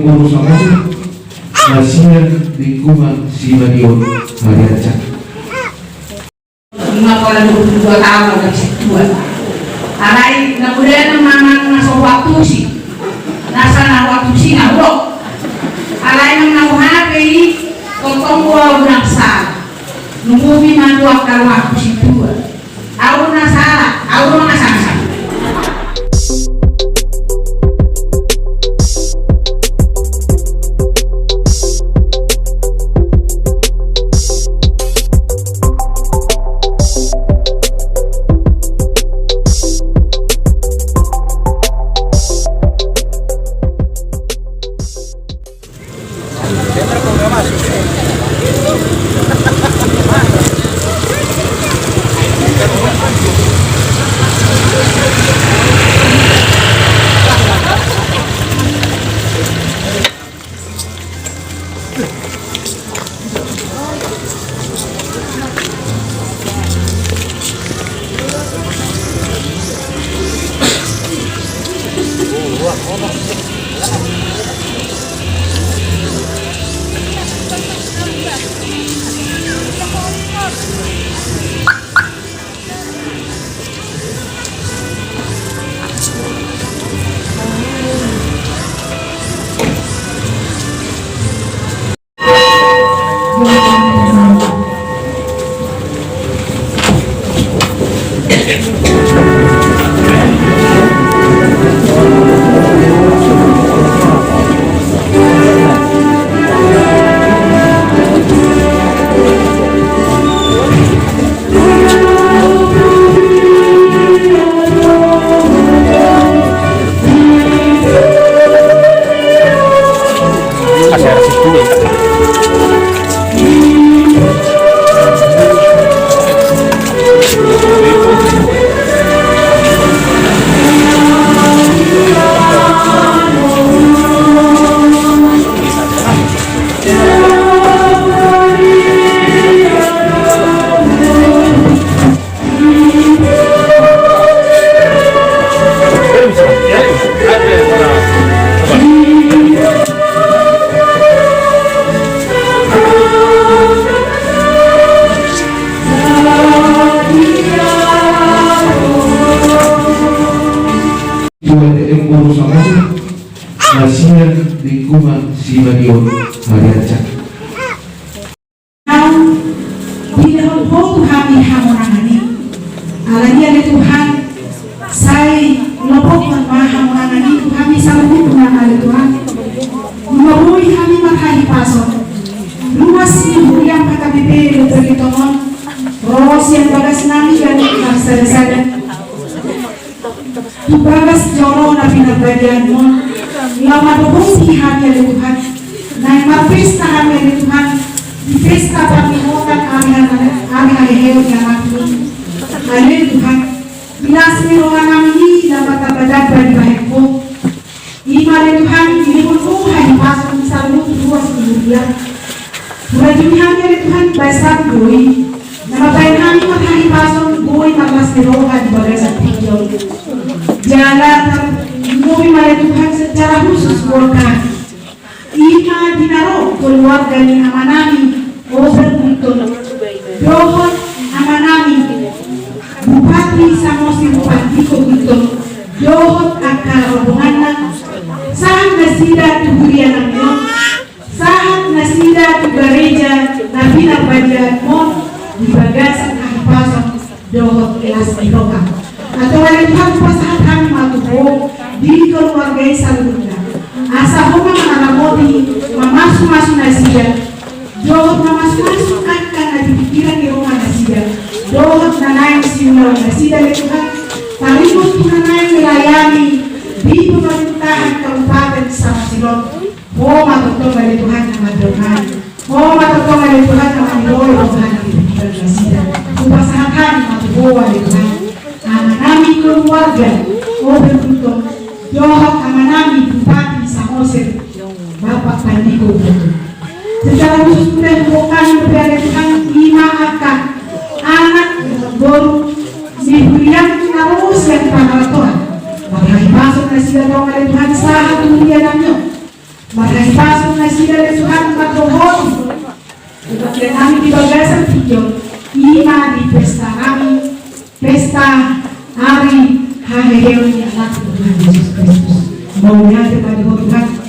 urusan Nasinya lingkungan si Madiun Mariaca. 52 tahun udah bisa tua. Arai kemudian memang masuk waktu sih. Nasa waktu sih nabok. Arai memang hari kotong gua udah sah. Nunggu mandua kalau waktu sih tua. Aku nasalah, aku nasalah. Nasinya lingkungan si Madiun Mariaca. Bila Tuhan hamonangani, alanya ni Tuhan, saya lopok hamonangani Tuhan bisa lebih mengenal Tuhan. Mabui kami makai pason, luas ni yang kata bibir berkitongon, ros yang bagas nami dan sada. Tubagas joro na pinagbagian mo, lama dobong sihan ya Tuhan, na mapista kami ya Tuhan, pesta panginotan kami halehew ya mati. Haleluya Tuhan, bilas mirongan kami dapat tabadag bagi bahayko. Imale Tuhan, ini pun hai pasang salu dua sebulan. Murajumhan ya Tuhan, basah boi. Nama baik kami matai pasang boi malas mirongan di bagai sapikyo. Jalan mobil mari Tuhan secara khusus golkar. Ima dinaro keluarga ni amanami ober untuk dohon amanami bupati samosi bupati untuk dohon akar rombongan sahat nasida tugurian amno sahat nasida tugareja nabina bagian mon di bagasan ahipasong dohon elas iroka atau oleh Tuhan pasahat kami matubo di keluarga salunda asa homa manamodi mamasuk nasida dohot mamasuk akan ada pikiran di rumah nasida dohot nanayang simula nasida le Tuhan talimos tunanayang melayani di pemerintahan Kabupaten Samsilon homa totong oleh Tuhan namadronan homa totong oleh Tuhan namadroy Tuhan di pikiran nasida pasahat kami matubo oleh Tuhan amanami keluarga beruntung dohot amanami bupati Samosir Bapak Pandiko secara khusus kita bukan berada Tuhan lima akan anak baru diberikan harus yang panaratuan Bapak masuk nasi dan oleh Tuhan saat kemudian namanya Marahipasok na sila na Tuhan magdohon. Untuk kami di bagasan video, ima di pesta kami, pesta hari Hari ni anak Tuhan Yesus Kristus. Mudah kepada Tuhan.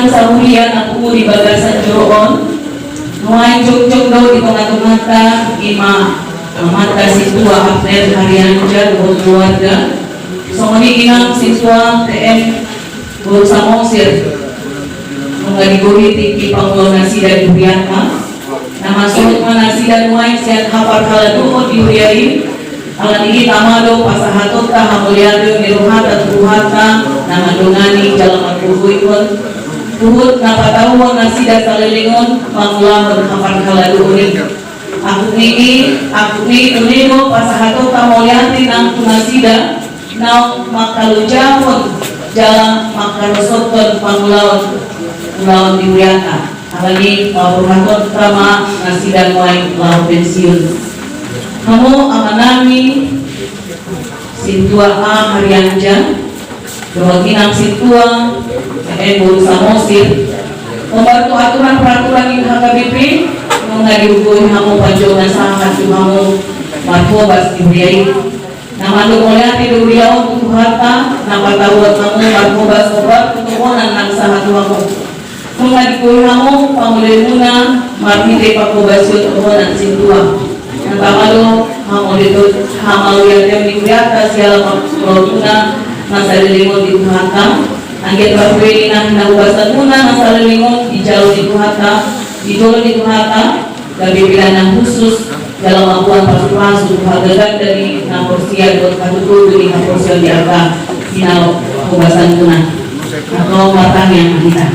Sahulian aku di bagasan Joon nuai jog-jog daw di tengah-tengah ima mata siswa April Harianja buat keluarga songoni inang siswa TM buat samosir mengadiguhi tinggi Pangulo Nasida Durianma nama sulit manasida nuai siat hafar haladu diuriai alan ini tamado pasahatot tahamuliado miruhata turuhata nama dongani jalan kuhuikon Tuhut napatawang nasida salilingon mangulahon kapal kaladuunin. Aku ni unino pasahato tamolianti ng tunasida na makalujahon jalan makarosoton pangulahon diwiyata. Alani mabuhaton tama nasida moay lao pensiun. Kamu amanami sintua A Harianja Kewakilan situa buru samosir membantu aturan peraturan in HKBP mengadiukuin hamu panjongan sahat hamu marhobas dibiayai nama dokolea tidur beliau untuk harta nama tahuat hamu marhobas obat untuk onan nang sahat hamu mengadiukuin hamu pamulimuna marhide pakobasyo untuk onan sintua yang tamado hamu ditut hamal yang dikuliata siala maklutuna nasalilingon di Tuhata angget barbueni na hinahubasan muna nasalilingon di jalo di Tuhata di jolo di Tuhata gabibilan ng khusus dalam abuan pasu-pasu hagagan dari naporsiya buat katutudo di naporsiya di aga hinahubasan muna atau matang yang kita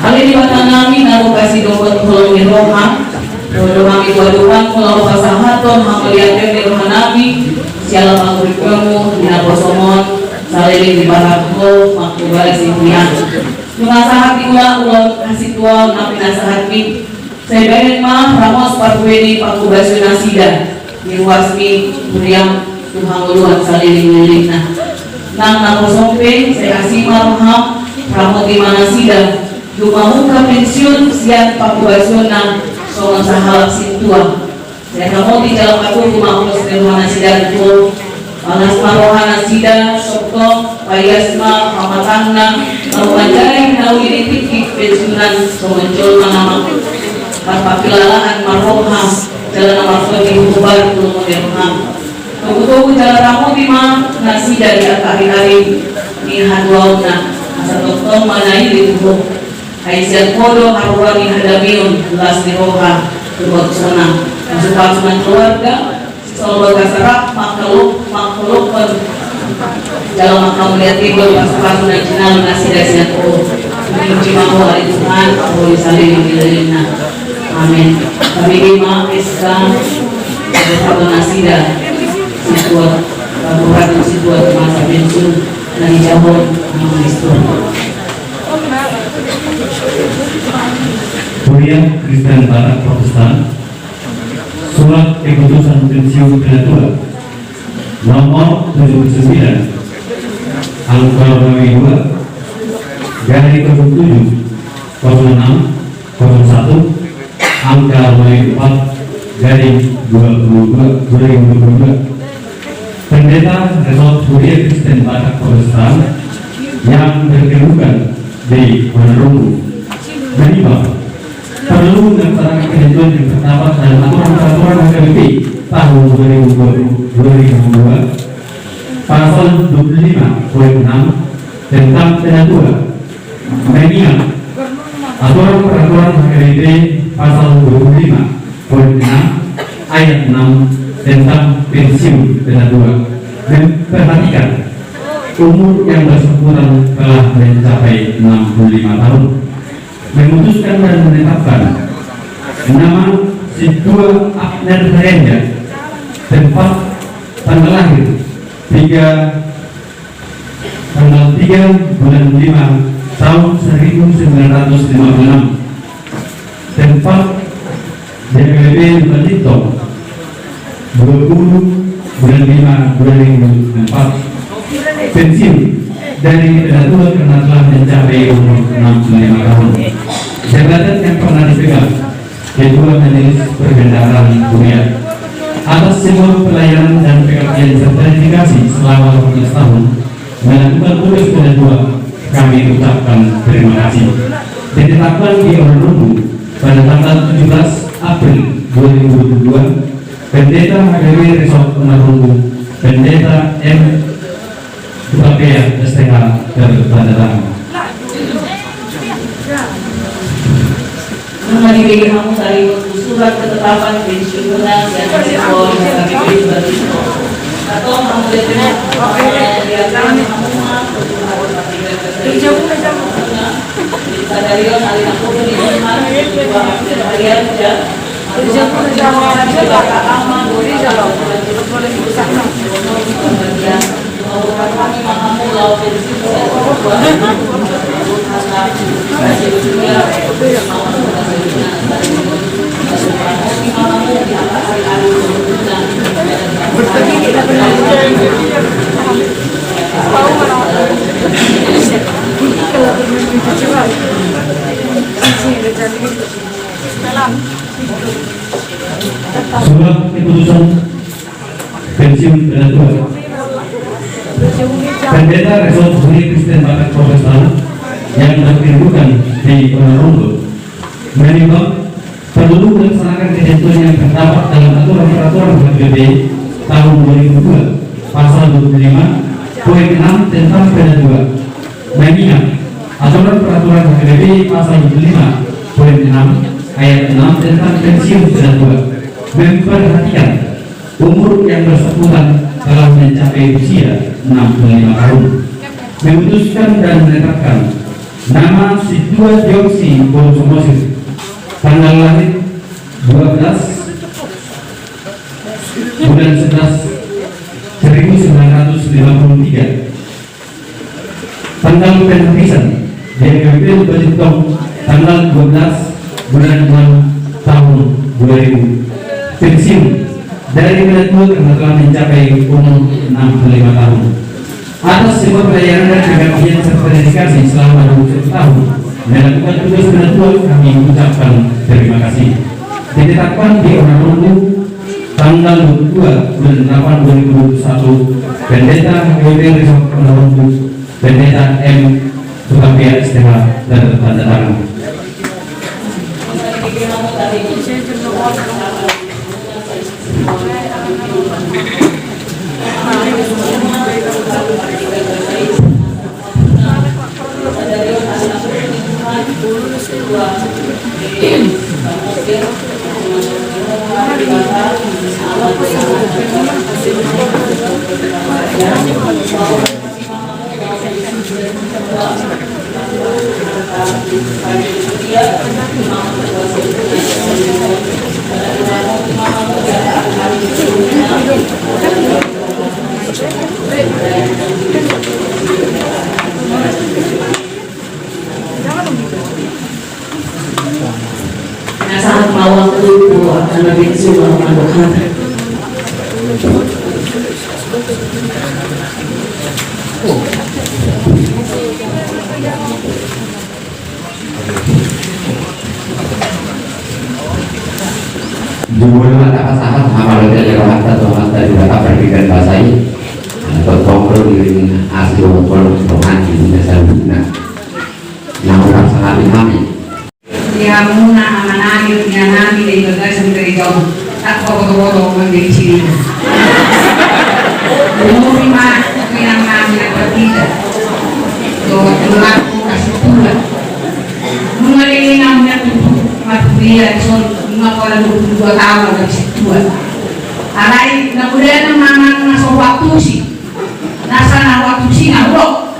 kali di batang namin naru kasih dompet kolong di roha doa doa kalau pasahaton hamaliatnya di roha nabi siala pangurikamu dina posomon saliling di barakho makubal simpian nunasahat diula ulon kasih tua napi nasahat mi sebenet mah ramos parbueni pakubasyo nasida niwasmi muriam tuhanguluan saliling lilitna nang naposompe saya asima roham ramot di manasida dumamuka pensiun siat pakubasyo na songon sahalap sintua saya kamu di dalam aku kumahus dengan sida itu panas marohana sida sokto payasma pamatangna marumanjai nauli titik pensiunan somencol manama papakilalaan maroha jalan amarso di hubar tulung derham tuku jalan ramu bima nasida di hari-hari ni hadwauna asa doktor manai di tubuh aisyat podo harwani hadamiun belas di roha berbuat senang masuk pasukan keluarga selalu bergerak makhluk dalam makam melihat timbul pasukan jenal nasida siatu Terima hari Tuhan, boleh saling memilih. Amin. Kami lima SK Nasida Situat Kabupaten Situat Masa Pensiun dari Jabon Maestro. Kuliah Kristen Barat Protestan, Surat Keputusan Pensiun Ketua nomor 79 angka 22 garis 07 06 01 angka 24 garis 22 2022. Pendeta Resort Kuliah Kristen Barat Protestan yang berkedudukan di Ponorogo menimbang perlu melaksanakan ketentuan yang terdapat dalam aturan-aturan HKBP tahun 2022 pasal 25.6 tentang penatua, mengingat aturan peraturan HKBP pasal 25.6 ayat 6 tentang pensiun penatua memperhatikan umur yang bersangkutan telah mencapai 65 tahun, memutuskan dan menetapkan nama Sidua Abner Herenda, tempat tanggal lahir tanggal 3 bulan 5 tahun 1956, tempat DPP Balitito 20 bulan 5 2004, pensiun dari penatua karena telah mencapai umur 65 tahun. Jabatan yang pernah dipegang Ketua Majelis Perbendaharaan Kuliah atas semua pelayanan dan pengabdian sertifikasi selama 15 tahun melakukan tugas penatua, kami ucapkan terima kasih. Ditetapkan di Ponorogo pada tanggal 17 April 2022, Pendeta HKW Resort Ponorogo, Pendeta M. Bupapea STH tertanda. Menghadiri kamu dari surat ketetapan pensiunan dan resepon HKBP Balitito atau kamu dengan diakan Sadarion alina ko ni Tuhan dua harian saja. Surat keputusan pensiun penatua Pendeta Resort Kuliah Kristen Barat Protestan yang berkedudukan di Ponorogo menimbang perlu melaksanakan ketentuan yang terdapat dalam aturan peraturan HKBP tahun 2002 pasal 25.6 tentang penatua, mengingat aturan peraturan HKBP pasal 25.6 ayat 6 tentang pensiun penatua memperhatikan umur yang bersangkutan telah mencapai usia 65 tahun, memutuskan dan menetapkan nama Sidua Dioksi Bonsomosir, tanggal lahir 12 bulan 11 1953, tanggal penhabisan DPP Balitong tanggal 12 bulan 6 tahun 2000, pensiun dari penatua karena telah mencapai umur 65 tahun. Atas semua pelayanan dan pengabdian sertifikasi selama 20 tahun melakukan tugas penatua, kami mengucapkan terima kasih. Ditetapkan di Ponorogo tanggal 22 bulan 8 2021, Pendeta HKBP Resort Ponorogo, Pendeta M. Bupapea STH tertanda tangan. Saat mawang itu akan lebih sulit melakukan. Jumlah kata-kata amal dari kata juga tak berpikir bahasa ini atau tongkrong di asli tongkrong rohani di dasar bina yang orang sangat dihami. Ya muna amanami ya nami dari bagasi dari jauh tak foto-foto menjadi sini. Umur lima yang nami dapat tidak. Doa berlaku kasih pula. Mengalami namanya tutup matria son 52 tahun dari situ. Alai kemudian memang masuk waktu sih. Nasa waktu sih ngawok.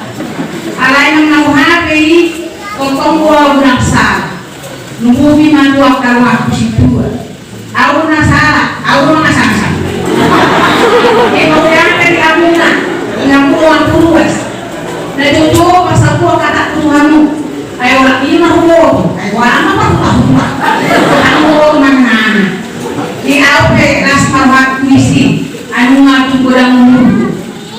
Alai memang HP potong gua udah salah. Nunggu mandu akal waktu situ. Aku nasara, aku ngasasa. Kemudian dari amuna yang puluhan puluhan. Dan jojo pasal gua kata Tuhanmu. Ayo lagi mah hukum. Ayo lama apa tuh? Aku mana? Di apa rasma waktu isi? Anu ngatu kurang mulu.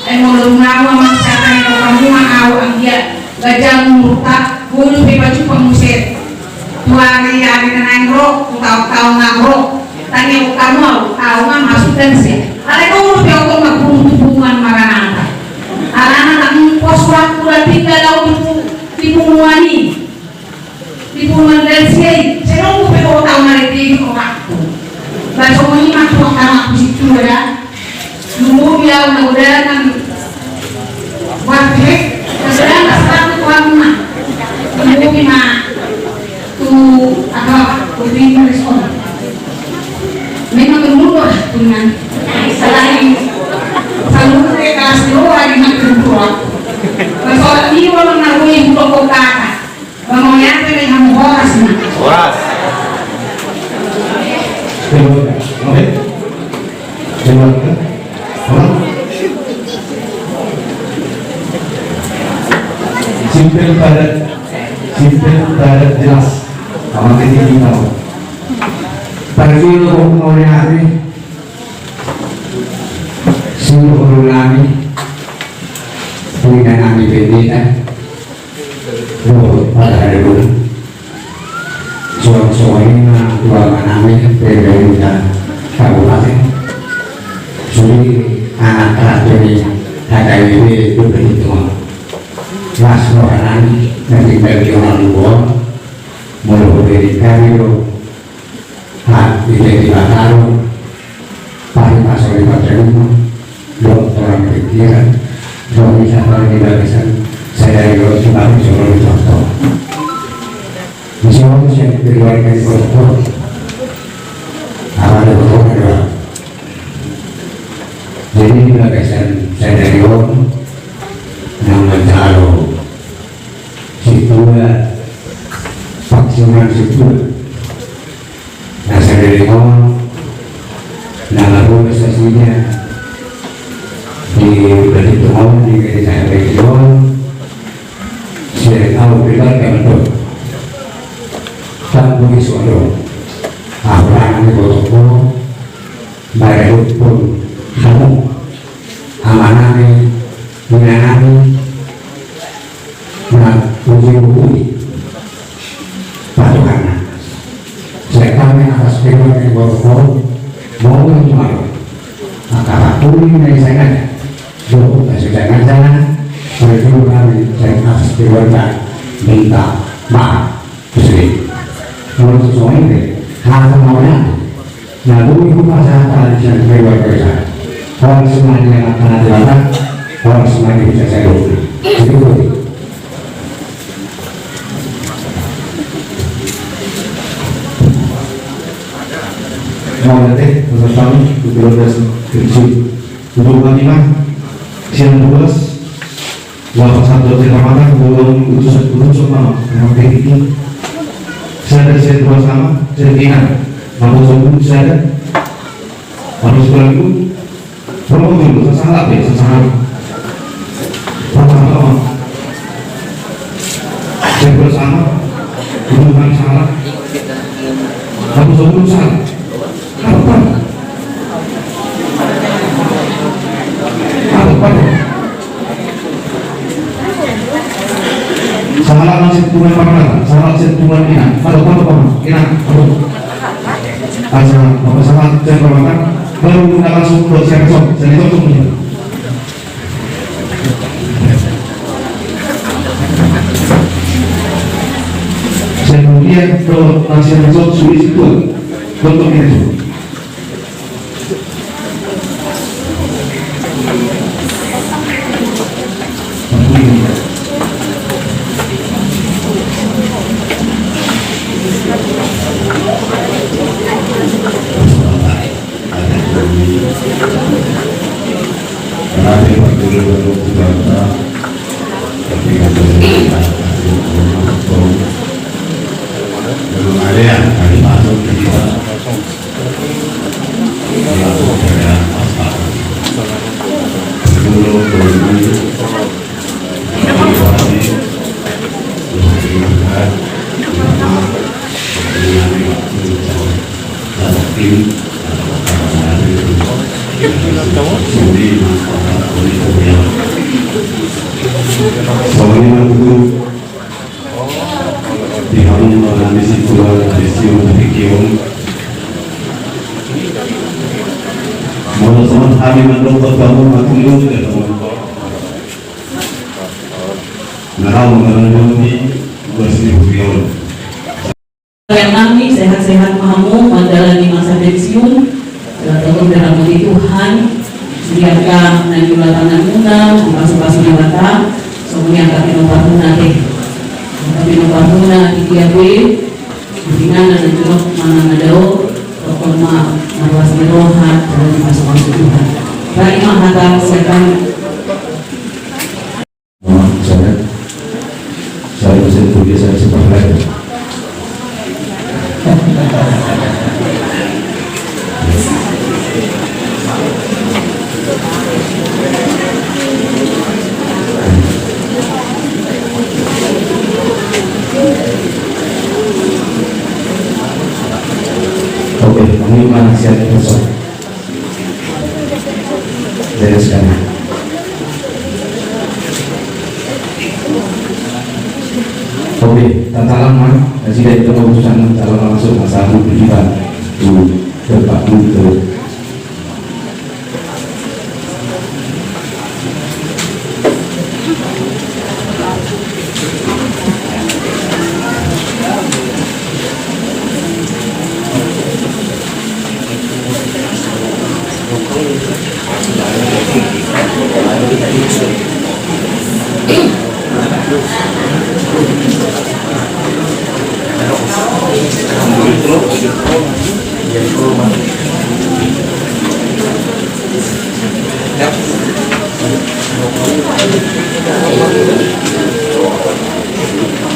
Ayo ngawa masyarakat yang kamu mau anggia gajah murta bulu bebaju pemusir. Tuari hari nenengro, tahu ngangro. Tanya kamu tahu nggak masuk dan sih. Ada kamu lebih aku nggak hubungan makanannya. Anak-anak pos waktu lagi kalau di punggungan di punggungan dan sih. Saya nunggu tahu nggak di waktu. Bahasa ini masuk waktu aku situ ya. Nunggu dia udah kan waktu sudah nggak satu kamu mah. Nunggu gimana? Tu apa? Lebih merespon. Memang bermudah dengan selain selalu kelas dua di negeri Soal ini orang narui buku kata, ngomongnya apa yang horas nak? Horas. Oke. Simple padat jelas. Sama kita tahu. Pergi lu mau nyari, suruh nami. Punya nami beda, pada hari dulu. Soal-soal ini dua nami berbeda kabupaten. Suri anak terakhir ini ada ini begitu. Mas rohani dari regional luar, mulai dari Kairo, di Bataro, Pari Pasori Patrimo, dokter pikiran. Kalau misalnya tidak bisa saya dari Jawa Timur contoh. Misalnya saya berikan dari contoh, awal contoh adalah jadi tidak bisa saya dari orang yang mencalo situ vaksinan situ. Nah saya dari orang yang lalu prestasinya di perhitungan di desa region saya tahu berbagai bentuk tanpa disuruh orang yang bertemu baik pun kamu amanah mengenai uji patuhan saya kami atas firman yang bertemu mau mencari maka waktu ini saya ada sudah ngajar, berjumpa kami saya atas keluarga minta maaf Gusti. Menurut semua ini hal semuanya, lalu itu pasal tradisi keluarga saya. Orang semuanya akan ada, orang semuanya bisa saya lupa. Itu. Mau nanti untuk kami keluarga kerja untuk kami siang 12 Bapak Sabdo Kecamatan belum utusan sama yang ini. Saya dua sama, saya kira mampu sembuh saya harus berlaku. Promo dulu, salah ya, salah. Pertama, saya bersama, bukan salah. Mampu sembuh salah. Apa? Salah nasib tuan pamana, salah nasib tuan ina, kalau ina, asal apa salah saya pamana, baru kita langsung ke saya langsung saya kemudian ke nasional sulit itu untuk itu. Yang kami sehat-sehat mahamu menjalani masa pensiun dalam dirahmati Tuhan, sediakan dan juga tangan undang pasti mata semuanya akan pinopahuna deh pinopahuna di KIAB pimpinan dan juga mana ngadao performa marwas merohat dalam masuk Tuhan baik mahata sekan saya bisa tulis saya sepakat. Oke, kami menasihat besok dari sekarang. Oke, tata lama jika itu keputusan calon langsung asal kita tempat itu.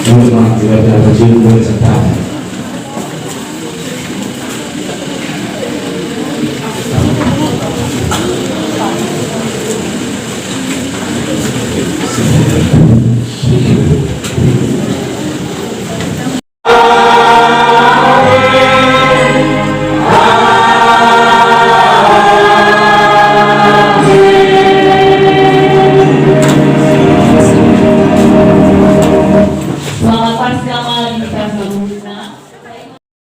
Untuk mengambil dari